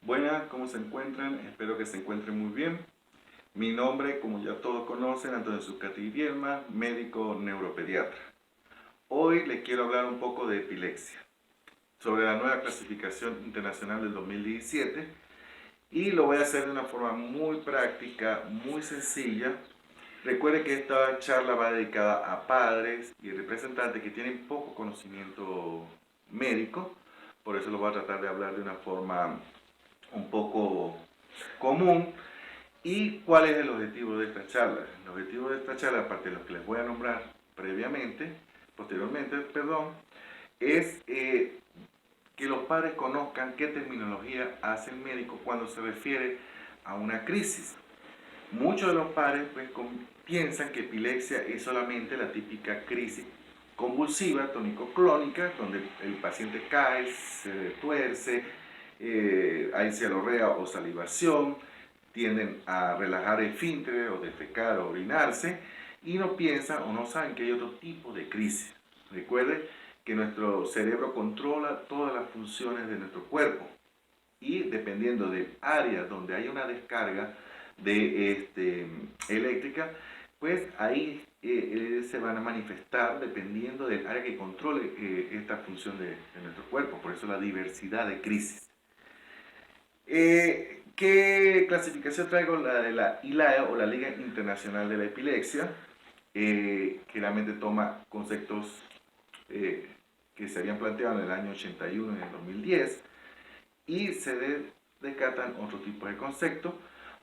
Buenas, ¿cómo se encuentran? Espero que se encuentren muy bien. Mi nombre, como ya todos conocen, Antonio Zucati Bielma, médico neuropediatra. Hoy les quiero hablar un poco de epilepsia, sobre la nueva clasificación internacional del 2017 y lo voy a hacer de una forma muy práctica, muy sencilla. Recuerde que esta charla va dedicada a padres y representantes que tienen poco conocimiento médico, por eso lo voy a tratar de hablar de una forma un poco común. ¿Y cuál es el objetivo de esta charla? El objetivo de esta charla, aparte de los que les voy a nombrar posteriormente, perdón, es que los padres conozcan qué terminología hace el médico cuando se refiere a una crisis. Muchos de los padres piensan que epilepsia es solamente la típica crisis convulsiva, tónico-clónica, donde el paciente cae, se tuerce, hay cialorrea o salivación, tienden a relajar el esfínter o defecar o orinarse y no piensan o no saben que hay otro tipo de crisis. Recuerde que nuestro cerebro controla todas las funciones de nuestro cuerpo y dependiendo del área donde hay una descarga eléctrica, pues ahí se van a manifestar dependiendo del área que controle esta función de nuestro cuerpo. Por eso la diversidad de crisis. ¿Qué clasificación traigo? La de la ILAE o la Liga Internacional de la Epilepsia, que realmente toma conceptos que se habían planteado en el año 81 y en el 2010 y se descartan otro tipo de conceptos.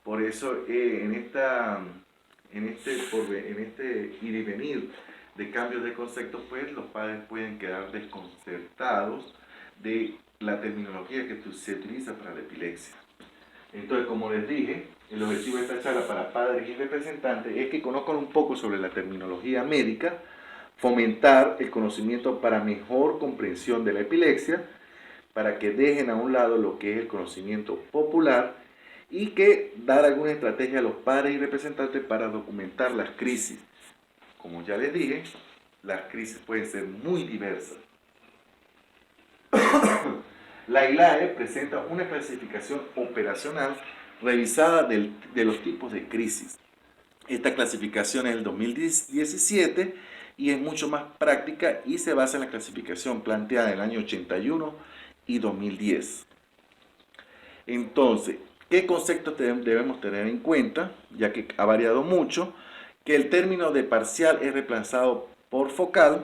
Por eso en este ir y venir de cambios de conceptos, pues los padres pueden quedar desconcertados de la terminología que se utiliza para la epilepsia. Entonces, como les dije, el objetivo de esta charla para padres y representantes es que conozcan un poco sobre la terminología médica, fomentar el conocimiento para mejor comprensión de la epilepsia, para que dejen a un lado lo que es el conocimiento popular y que dar alguna estrategia a los padres y representantes para documentar las crisis. Como ya les dije, las crisis pueden ser muy diversas. La ILAE presenta una clasificación operacional revisada de los tipos de crisis. Esta clasificación es del 2017 y es mucho más práctica y se basa en la clasificación planteada en el año 81 y 2010. Entonces, ¿qué conceptos debemos tener en cuenta? Ya que ha variado mucho, que el término de parcial es reemplazado por focal.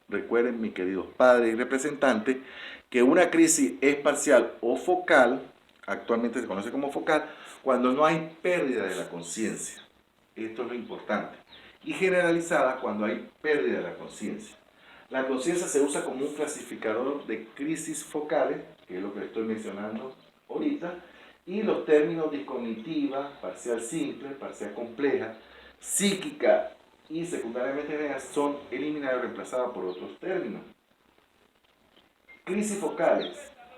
Recuerden, mis queridos padres y representantes, que una crisis es parcial o focal, actualmente se conoce como focal, cuando no hay pérdida de la conciencia. Esto es lo importante. Y generalizada cuando hay pérdida de la conciencia. La conciencia se usa como un clasificador de crisis focales, que es lo que estoy mencionando ahorita, y los términos discognitiva, parcial simple, parcial compleja, psíquica y secundariamente son eliminados y reemplazados por otros términos. Crisis focales,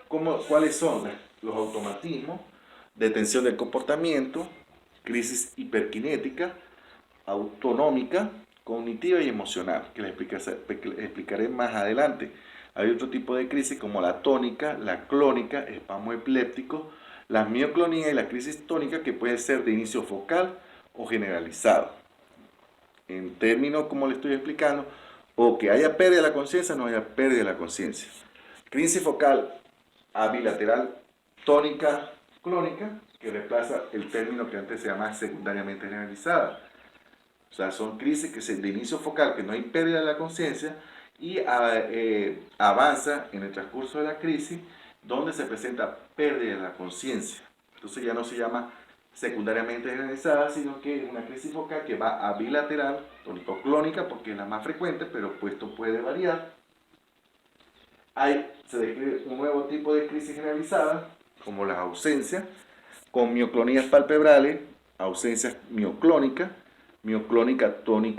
¿cuáles son? Los automatismos, detención del comportamiento, crisis hiperkinética, autonómica, cognitiva y emocional, que les explicaré más adelante. Hay otro tipo de crisis como la tónica, la clónica, espasmo epiléptico, la mioclonía y la crisis tónica que puede ser de inicio focal o generalizado. En términos como le estoy explicando, o que haya pérdida de la conciencia o no haya pérdida de la conciencia. Crisis focal abilateral tónica clónica, que reemplaza el término que antes se llamaba secundariamente generalizada. O sea, son crisis de inicio focal, que no hay pérdida de la conciencia y avanza en el transcurso de la crisis, donde se presenta pérdida de la conciencia. Entonces ya no se llama secundariamente generalizada, sino que es una crisis focal que va a bilateral, tónico-clónica, porque es la más frecuente, pero esto puede variar. Se describe un nuevo tipo de crisis generalizada, como las ausencias, con mioclonías palpebrales, ausencias mioclónicas, mioclónica,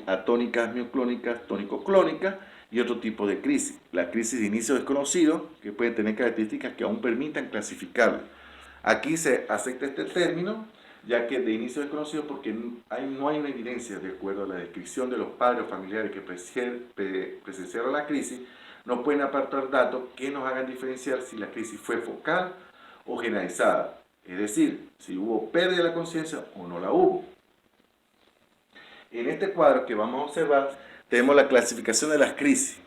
atónicas mioclónicas, tónico-clónicas y otro tipo de crisis. La crisis de inicio desconocido, que puede tener características que aún permitan clasificarlo. Aquí se acepta este término, ya que de inicio desconocido porque no hay una evidencia de acuerdo a la descripción de los padres o familiares que presenciaron la crisis, no pueden aportar datos que nos hagan diferenciar si la crisis fue focal o generalizada, es decir, si hubo pérdida de la conciencia o no la hubo. En este cuadro que vamos a observar, tenemos la clasificación de las crisis.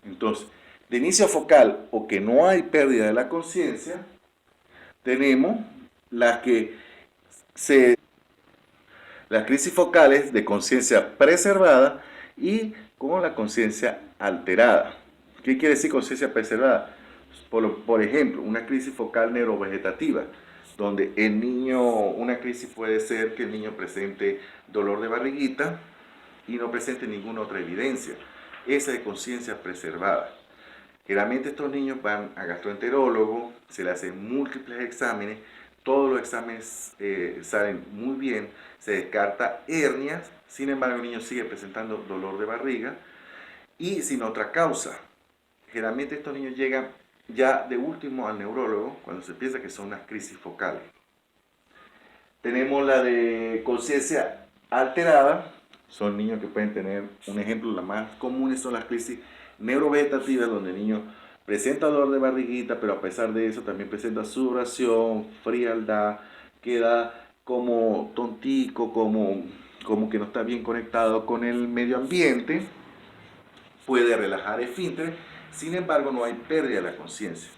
Entonces, de inicio focal o que no hay pérdida de la conciencia, tenemos las las crisis focales de conciencia preservada y con la conciencia alterada. ¿Qué quiere decir conciencia preservada? Por ejemplo, una crisis focal neurovegetativa, donde el niño, una crisis puede ser que el niño presente dolor de barriguita y no presente ninguna otra evidencia. Esa es conciencia preservada. Generalmente estos niños van a gastroenterólogo, se le hacen múltiples exámenes, todos los exámenes salen muy bien, se descarta hernias, sin embargo el niño sigue presentando dolor de barriga y sin otra causa. Generalmente estos niños llegan ya de último al neurólogo cuando se piensa que son unas crisis focales. Tenemos la de conciencia alterada, son niños que pueden tener, un ejemplo, las más comunes son las crisis neurovegetativas, donde el niño presenta dolor de barriguita, pero a pesar de eso también presenta sudoración, frialdad, queda como tontico, como que no está bien conectado con el medio ambiente, puede relajar esfínteres, sin embargo no hay pérdida de la conciencia.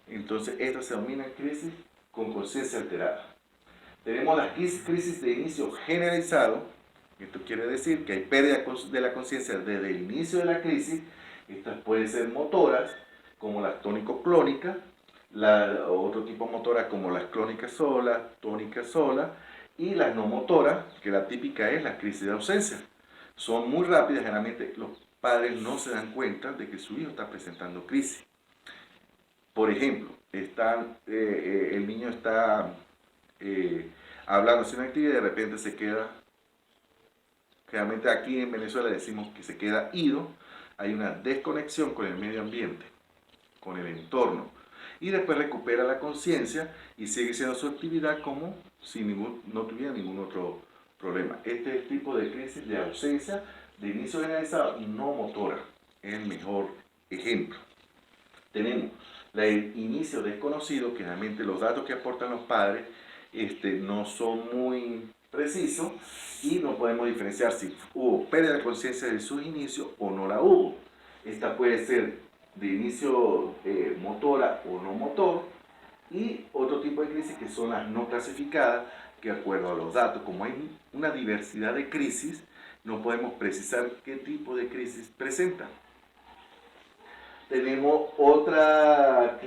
Entonces esta se denomina crisis con conciencia alterada. Tenemos las crisis de inicio generalizado. Esto quiere decir que hay pérdida de la conciencia desde el inicio de la crisis. Estas pueden ser motoras, como las tónico-clónicas, otro tipo de motoras como las clónicas solas, tónicas solas, y las no motoras, que la típica es la crisis de ausencia. Son muy rápidas, generalmente los padres no se dan cuenta de que su hijo está presentando crisis. Por ejemplo, el niño está hablando sin actividad y de repente se queda, generalmente aquí en Venezuela decimos que se queda ido, hay una desconexión con el medio ambiente, con el entorno, y después recupera la conciencia y sigue haciendo su actividad como si no tuviera ningún otro problema. Este es el tipo de crisis de ausencia de inicio generalizado y no motora, es el mejor ejemplo. Tenemos el inicio desconocido, que realmente los datos que aportan los padres no son muy precisos y no podemos diferenciar si hubo pérdida de conciencia de sus inicios o no la hubo. Esta puede ser de inicio motora o no motor, y otro tipo de crisis que son las no clasificadas, que de acuerdo a los datos, como hay una diversidad de crisis, no podemos precisar qué tipo de crisis presenta. Tenemos otra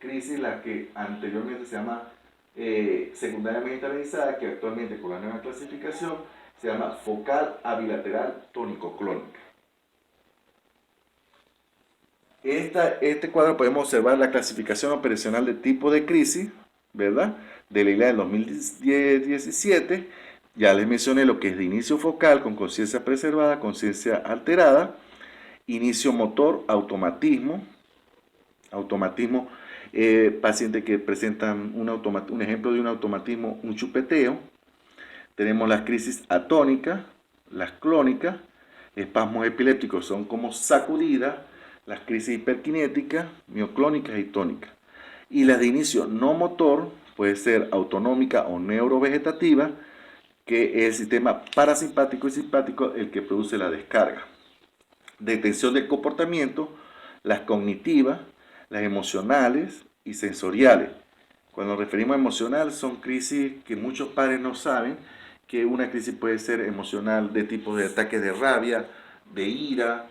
crisis, la que anteriormente se llama secundariamente analizada, que actualmente con la nueva clasificación se llama focal abilateral tónico-clónica. Este cuadro podemos observar la clasificación operacional de tipo de crisis, ¿verdad? De la ILA del 2017. Ya les mencioné lo que es de inicio focal con conciencia preservada, conciencia alterada, inicio motor, automatismo, pacientes que presentan un ejemplo de un automatismo, un chupeteo. Tenemos las crisis atónicas, las clónicas, espasmos epilépticos son como sacudidas, las crisis hiperkinéticas, mioclónicas y tónicas. Y las de inicio no motor puede ser autonómica o neurovegetativa, que es el sistema parasimpático y simpático el que produce la descarga. Detención del comportamiento, las cognitivas, las emocionales y sensoriales. Cuando nos referimos a emocional, son crisis que muchos padres no saben, que una crisis puede ser emocional de tipo de ataques de rabia, de ira,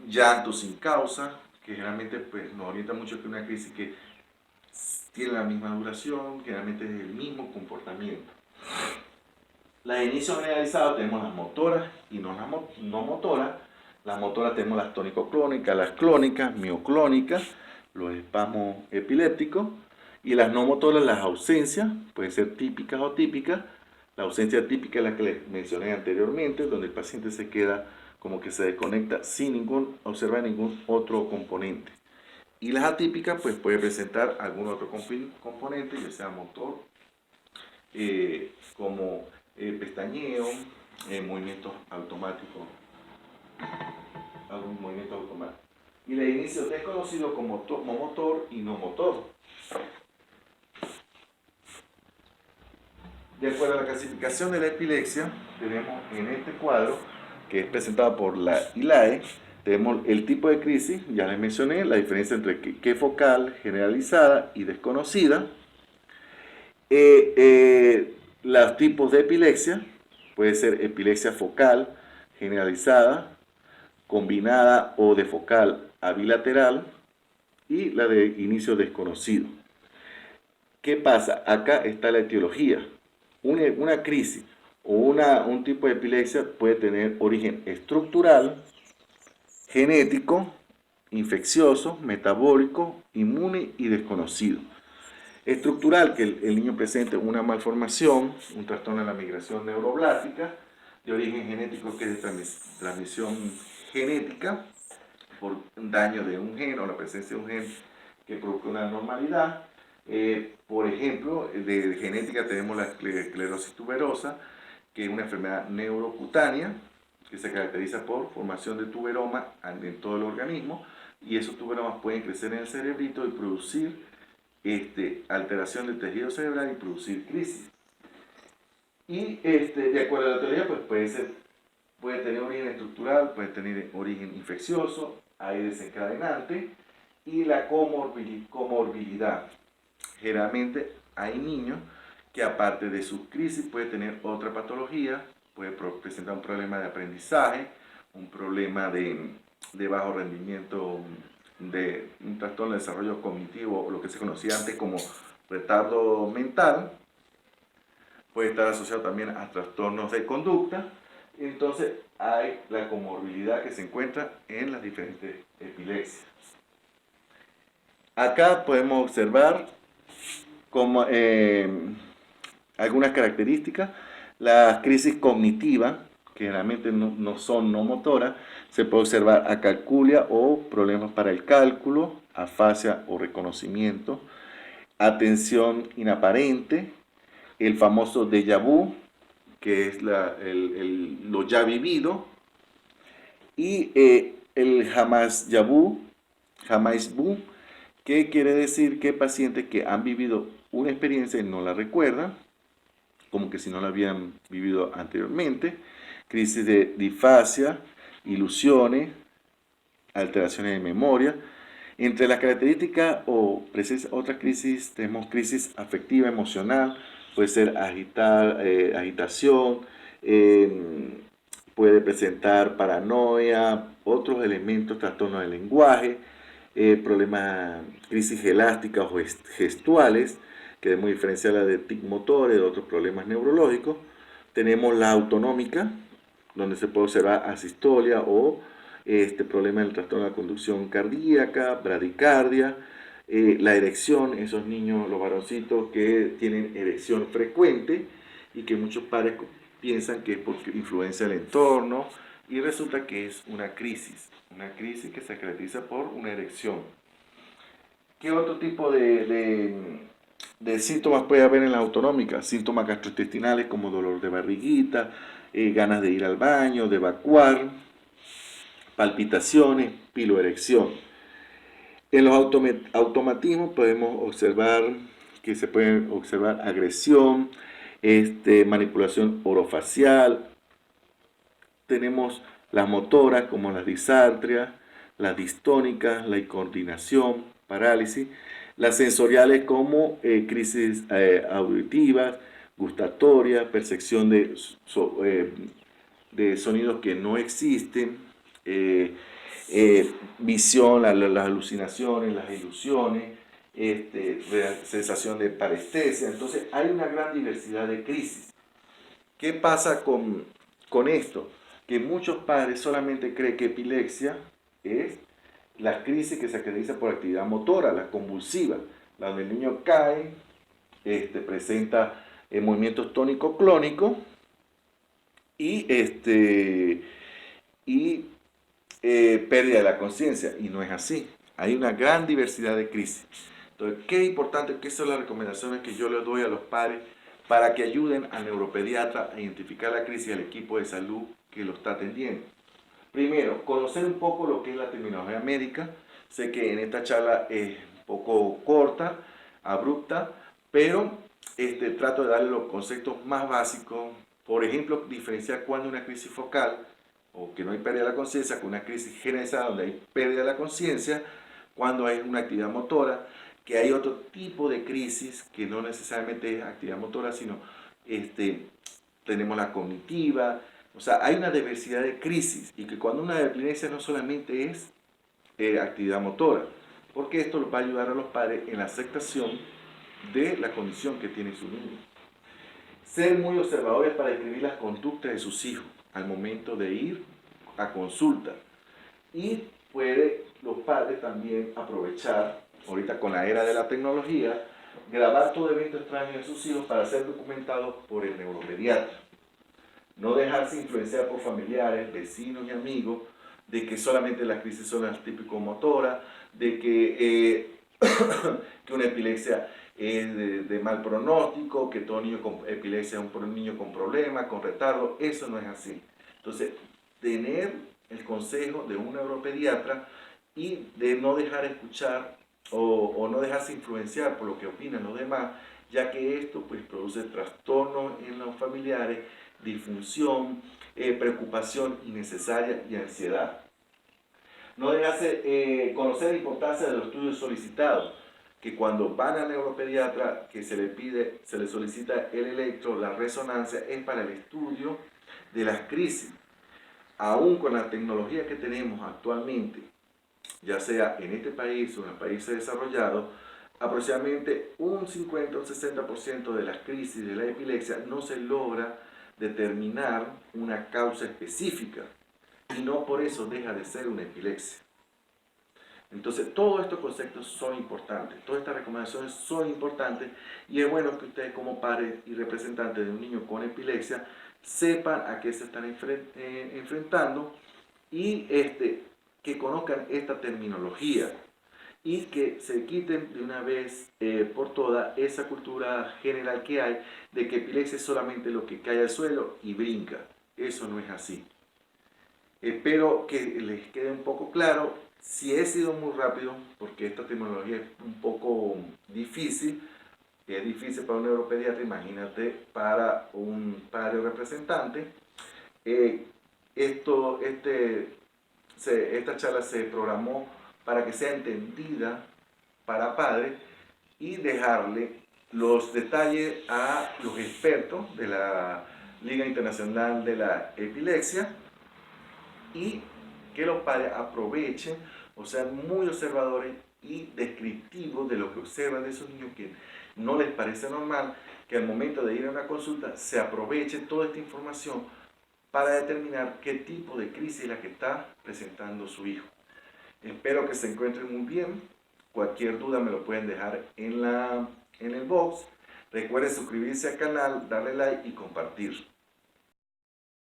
llanto sin causa, que generalmente pues, nos orienta mucho que una crisis que tiene la misma duración, generalmente es el mismo comportamiento. La de inicio generalizado tenemos las motoras y no motoras. Las motoras tenemos las tónico-clónicas, las clónicas, mioclónicas, los espasmos epilépticos, y las no motoras, las ausencias, pueden ser típicas o típicas. La ausencia típica es la que les mencioné anteriormente, donde el paciente se queda como que se desconecta sin observar ningún otro componente. Y las atípicas pues puede presentar algún otro componente, ya sea motor, como pestañeo, movimientos automáticos, algún movimiento automático. Y el inicio desconocido como motor y no motor. De acuerdo a la clasificación de la epilepsia, tenemos en este cuadro, que es presentado por la ILAE, tenemos el tipo de crisis, ya les mencioné, la diferencia entre que focal, generalizada y desconocida. Los tipos de epilepsia, puede ser epilepsia focal, generalizada, combinada o de focal a bilateral, y la de inicio desconocido. ¿Qué pasa? Acá está la etiología. Una crisis o un tipo de epilepsia puede tener origen estructural, genético, infeccioso, metabólico, inmune y desconocido. Estructural, que el niño presente una malformación, un trastorno de la migración neuroblástica, de origen genético que es de transmisión genética, por un daño de un gen o la presencia de un gen que provoca una anormalidad. Por ejemplo, de genética tenemos la esclerosis tuberosa, que es una enfermedad neurocutánea que se caracteriza por formación de tuberoma en todo el organismo, y esos tuberomas pueden crecer en el cerebrito y producir alteración del tejido cerebral y producir crisis. Y de acuerdo a la teoría, pues puede tener origen estructural, puede tener origen infeccioso, hay desencadenante, y la comorbilidad. Generalmente hay niños que aparte de su crisis puede tener otra patología, puede presentar un problema de aprendizaje, un problema de bajo rendimiento, de un trastorno de desarrollo cognitivo, o lo que se conocía antes como retardo mental, puede estar asociado también a trastornos de conducta. Entonces hay la comorbilidad que se encuentra en las diferentes epilepsias. Acá podemos observar como, algunas características. Las crisis cognitivas, que generalmente no son no motoras, se puede observar acalculia o problemas para el cálculo, afasia o reconocimiento, atención inaparente, el famoso déjà vu, que es lo ya vivido, y el jamás vu, que quiere decir que pacientes que han vivido una experiencia y no la recuerdan, como que si no la habían vivido anteriormente, crisis de disfasia, ilusiones, alteraciones de memoria. Entre las características o otras crisis, tenemos crisis afectiva emocional, puede ser agitación, puede presentar paranoia, otros elementos, trastornos del lenguaje, problemas, crisis elásticas o gestuales, que debemos diferenciarla de tic motores, de otros problemas neurológicos. Tenemos la autonómica, donde se puede observar asistolia o problema del trastorno de la conducción cardíaca, bradicardia, la erección, esos niños, los varoncitos que tienen erección frecuente y que muchos padres piensan que es por influencia del entorno, y resulta que es una crisis que se caracteriza por una erección. ¿Qué otro tipo de síntomas puede haber en la autonómica? Síntomas gastrointestinales como dolor de barriguita, ganas de ir al baño, de evacuar, palpitaciones, piloerección. En los automatismos podemos observar que se pueden observar agresión, manipulación orofacial. Tenemos las motoras como las disartrias, las distónicas, la incoordinación, parálisis. Las sensoriales como crisis auditivas, gustatorias, percepción de sonidos que no existen, visión, las alucinaciones, las ilusiones, sensación de parestesia. Entonces hay una gran diversidad de crisis. ¿Qué pasa con esto? Que muchos padres solamente creen que epilepsia es la crisis que se caracteriza por actividad motora, la convulsiva, la donde el niño cae, presenta movimientos tónico-clónicos y, pérdida de la conciencia, y no es así. Hay una gran diversidad de crisis. Entonces, qué importante, que son las recomendaciones que yo les doy a los padres para que ayuden al neuropediatra a identificar la crisis y al equipo de salud que lo está atendiendo. Primero, conocer un poco lo que es la terminología médica. Sé que en esta charla es un poco corta, abrupta, pero trato de darle los conceptos más básicos. Por ejemplo, diferenciar cuando una crisis focal, o que no hay pérdida de la conciencia, con una crisis generalizada donde hay pérdida de la conciencia, cuando hay una actividad motora, que hay otro tipo de crisis que no necesariamente es actividad motora, sino tenemos la cognitiva. O sea, hay una diversidad de crisis y que cuando una epilepsia no solamente es actividad motora, porque esto va a ayudar a los padres en la aceptación de la condición que tiene su niño. Ser muy observadores para describir las conductas de sus hijos al momento de ir a consulta. Y puede los padres también aprovechar, ahorita con la era de la tecnología, grabar todo evento extraño de sus hijos para ser documentados por el neuropediatra. No dejarse influenciar por familiares, vecinos y amigos de que solamente las crisis son las típico-motoras, de que, que una epilepsia es de mal pronóstico, que todo niño con epilepsia es un niño con problemas, con retardo. Eso no es así. Entonces, tener el consejo de un neuropediatra y de no dejar escuchar o no dejarse influenciar por lo que opinan los demás, ya que esto pues produce trastornos en los familiares, disfunción, preocupación innecesaria y ansiedad. No dejarse conocer la importancia de los estudios solicitados, que cuando van al neuropediatra, que se le solicita el electro, la resonancia, es para el estudio de las crisis. Aún con la tecnología que tenemos actualmente, ya sea en este país o en los países desarrollados, aproximadamente un 50 o un 60% de las crisis de la epilepsia no se logra determinar una causa específica y no por eso deja de ser una epilepsia. Entonces, todos estos conceptos son importantes, todas estas recomendaciones son importantes y es bueno que ustedes como padres y representantes de un niño con epilepsia sepan a qué se están enfrentando y que conozcan esta terminología y que se quiten de una vez por todas esa cultura general que hay de que epilepsia es solamente lo que cae al suelo y brinca. Eso no es así. Espero que les quede un poco claro. Si he sido muy rápido, porque esta terminología es un poco difícil, es difícil para un neuropediatra, imagínate para un padre representante. Esta charla se programó para que sea entendida para padres y dejarle los detalles a los expertos de la Liga Internacional de la Epilepsia y que los padres aprovechen o sean muy observadores y descriptivos de lo que observan de esos niños que no les parece normal, que al momento de ir a una consulta se aproveche toda esta información para determinar qué tipo de crisis es la que está presentando su hijo. Espero que se encuentren muy bien. Cualquier duda me lo pueden dejar en el box. Recuerden suscribirse al canal, darle like y compartir.